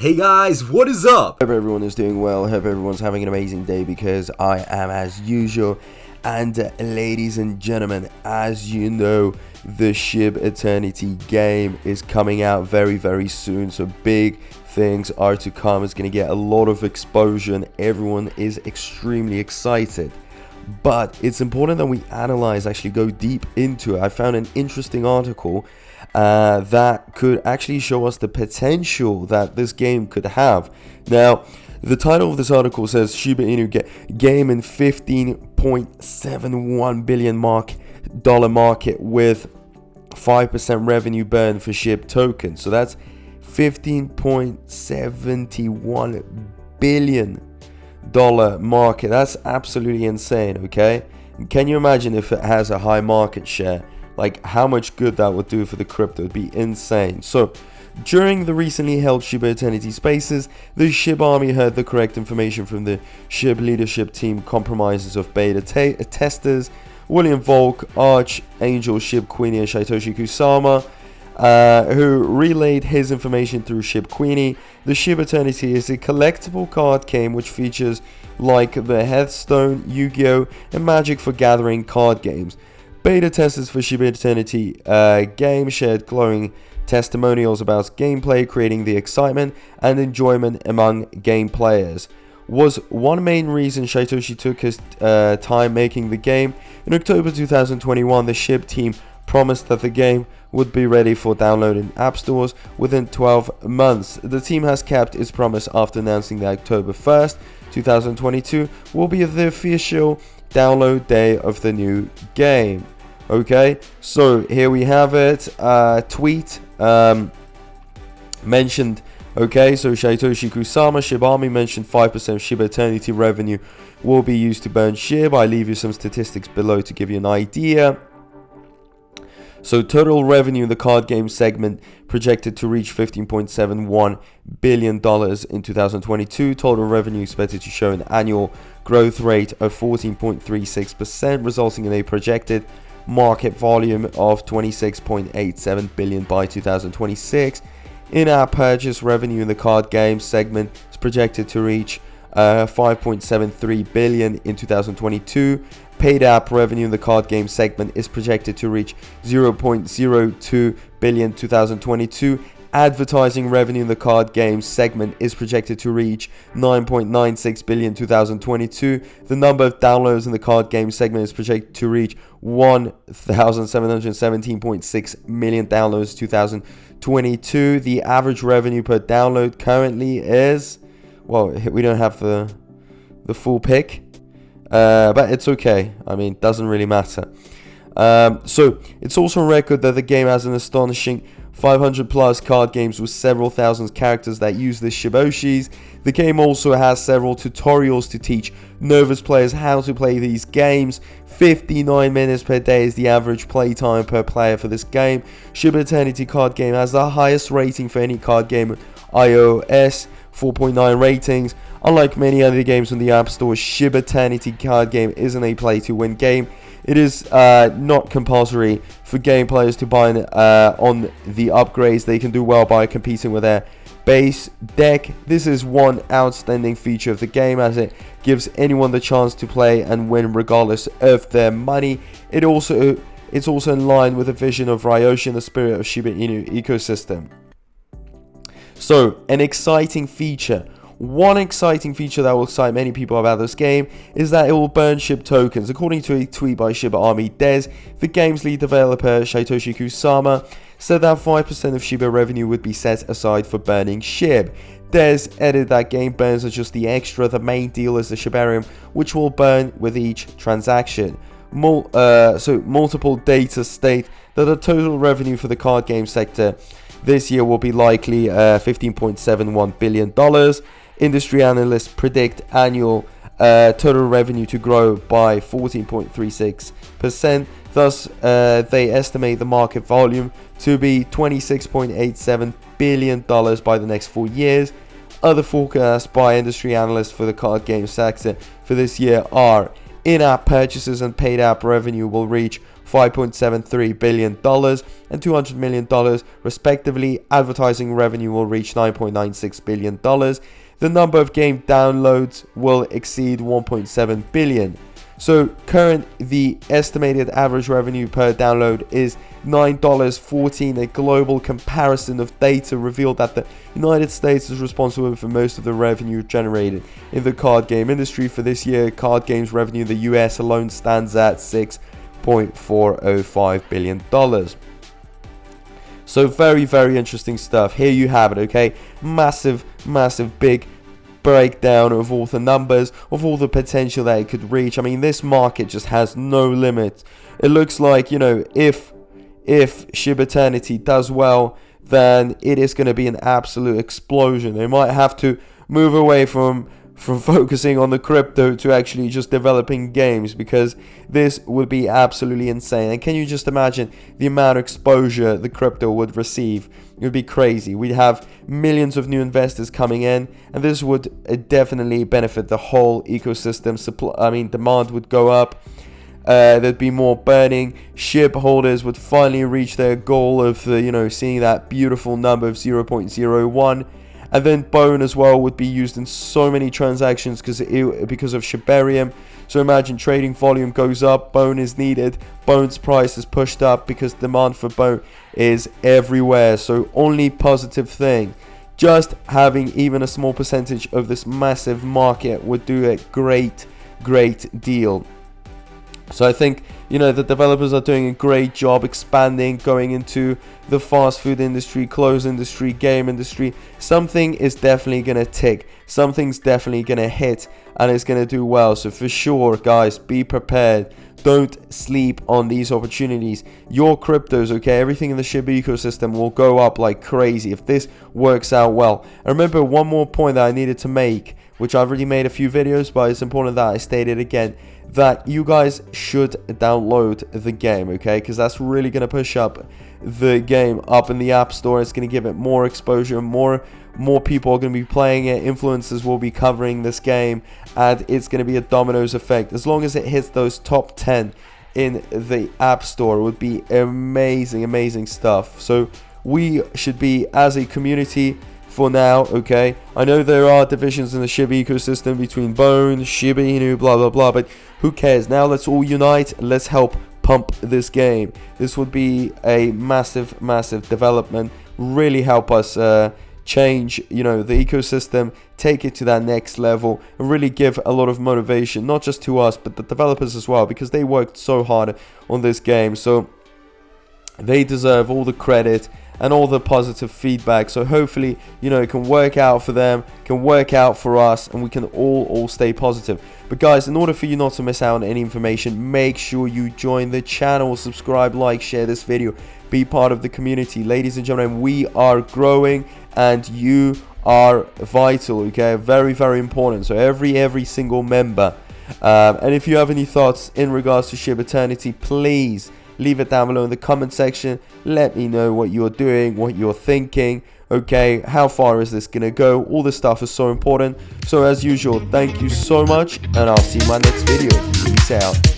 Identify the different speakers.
Speaker 1: Hey guys, what is up?
Speaker 2: Hope everyone is doing well. Hope everyone's having an amazing day because I am as usual. And ladies and gentlemen, as you know, the Shib Eternity game is coming out very soon. So big things are to come. It's going to get a lot of exposure and everyone is extremely excited. But it's important that we analyze, actually go deep into it. I found an interesting article that could actually show us the potential that this game could have. Now, the title of this article says Shiba Inu game in $15.71 billion dollar market with 5% revenue burn for Shib tokens. So that's $15.71 billion dollar market. That's absolutely insane. Okay, and can you imagine if it has a high market share? Like how much good that would do for the crypto? It'd be insane. So during the recently held Shiba Eternity spaces, the Shib army heard the correct information from the Shib leadership team compromises of beta testers William Volk, Archangel Shib Queenie, and Satoshi Kusama, who relayed his information through Shib Queenie. The Shib Eternity is a collectible card game which features like the Hearthstone, Yu-Gi-Oh! And Magic for Gathering card games. Beta testers for Shiba Eternity game shared glowing testimonials about gameplay, creating the excitement and enjoyment among game players. Was one main reason Satoshi took his time making the game. In October 2021, the Shib team promised that the game would be ready for download in app stores within 12 months. The team has kept its promise after announcing that October 1st, 2022 will be the official download day of the new game. Okay, so here we have it. Tweet mentioned. Okay, so Satoshi Kusama, Shib Army mentioned 5% of Shiba Eternity revenue will be used to burn Shib. I leave you some statistics below to give you an idea. So total revenue in the card game segment projected to reach $15.71 billion in 2022. Total revenue expected to show an annual growth rate of 14.36%, resulting in a projected market volume of $26.87 billion by 2026. In-app purchase revenue in the card game segment is projected to reach $5.73 billion in 2022. Paid app revenue in the card game segment is projected to reach $0.02 billion in 2022. Advertising revenue in the card game segment is projected to reach $9.96 billion in 2022. The number of downloads in the card game segment is projected to reach 1,717.6 million downloads in 2022. The average revenue per download currently is, well, we don't have the full pick. But it's okay. I mean, it doesn't really matter. So it's also a record that the game has an astonishing 500 plus card games with several thousand characters that use the Shiboshis. The game also has several tutorials to teach novice players how to play these games. 59 minutes per day is the average playtime per player for this game. Shiba Eternity card game has the highest rating for any card game on iOS, 4.9 ratings. Unlike many other games on the App Store, Shiba Eternity card game isn't a play-to-win game. It is not compulsory for game players to buy on the upgrades. They can do well by competing with their base deck. This is one outstanding feature of the game, as it gives anyone the chance to play and win regardless of their money. It's also in line with the vision of Ryoshi and the spirit of Shiba Inu ecosystem. So, an exciting feature. One exciting feature that will excite many people about this game is that it will burn Shib tokens. According to a tweet by Shiba Army Des, the game's lead developer Satoshi Kusama said that 5% of Shiba revenue would be set aside for burning Shib. Des added that game burns are just the extra. The main deal is the Shibarium, which will burn with each transaction. So multiple data state that the total revenue for the card game sector this year will be likely $15.71 billion. Industry analysts predict annual total revenue to grow by 14.36%. Thus, they estimate the market volume to be $26.87 billion by the next 4 years. Other forecasts by industry analysts for the card game sector for this year are in-app purchases and paid app revenue will reach $5.73 billion and $200 million respectively. Advertising revenue will reach $9.96 billion. The number of game downloads will exceed 1.7 billion. So the estimated average revenue per download is $9.14. A global comparison of data revealed that the United States is responsible for most of the revenue generated in the card game industry for this year. Card games revenue in the US alone stands at $6.405 billion. So very, very interesting stuff. Here you have it, okay? Massive, big breakdown of all the numbers, of all the potential that it could reach. I mean, this market just has no limit. It looks like, you know, if Shib Eternity does well, then it is going to be an absolute explosion. They might have to move away from focusing on the crypto to actually just developing games, because this would be absolutely insane. And can you just imagine the amount of exposure the crypto would receive? It would be crazy. We'd have millions of new investors coming in, and this would definitely benefit the whole ecosystem. Demand would go up. There'd be more burning. Shib holders would finally reach their goal of seeing that beautiful number of 0.01. And then Bone as well would be used in so many transactions because of Shibarium. So imagine trading volume goes up, Bone is needed, Bone's price is pushed up because demand for Bone is everywhere. So only positive thing. Just having even a small percentage of this massive market would do a great deal. So I think, the developers are doing a great job expanding, going into the fast food industry, clothes industry, game industry. Something is definitely going to tick. Something's definitely going to hit, and it's going to do well. So for sure, guys, be prepared. Don't sleep on these opportunities. Your cryptos, okay, everything in the Shib ecosystem will go up like crazy if this works out well. And remember, one more point that I needed to make, which I've already made a few videos, but it's important that I state it again, that you guys should download the game, okay, because that's really going to push up the game up in the App Store. It's going to give it more exposure, more people are going to be playing it, influencers will be covering this game, and it's going to be a dominoes effect. As long as it hits those top 10 in the App Store, it would be amazing stuff. So we should be, as a community, for now, okay, I know there are divisions in the Shib ecosystem between Bone, Shiba Inu, blah blah blah, but who cares? Now let's all unite, let's help pump this game. This would be a massive development, really help us change the ecosystem, take it to that next level, and really give a lot of motivation, not just to us but the developers as well, because they worked so hard on this game. So they deserve all the credit and all the positive feedback. So hopefully, it can work out for them, can work out for us, and we can all stay positive. But guys, in order for you not to miss out on any information, make sure you join the channel, subscribe, like, share this video, be part of the community. Ladies and gentlemen, we are growing and you are vital, okay? Very important. So every single member. And if you have any thoughts in regards to Shib Eternity, please leave it down below in the comment section. Let me know what you're doing, what you're thinking, okay, how far is this gonna go? All this stuff is so important. So as usual, thank you so much, and I'll see you in my next video. Peace out.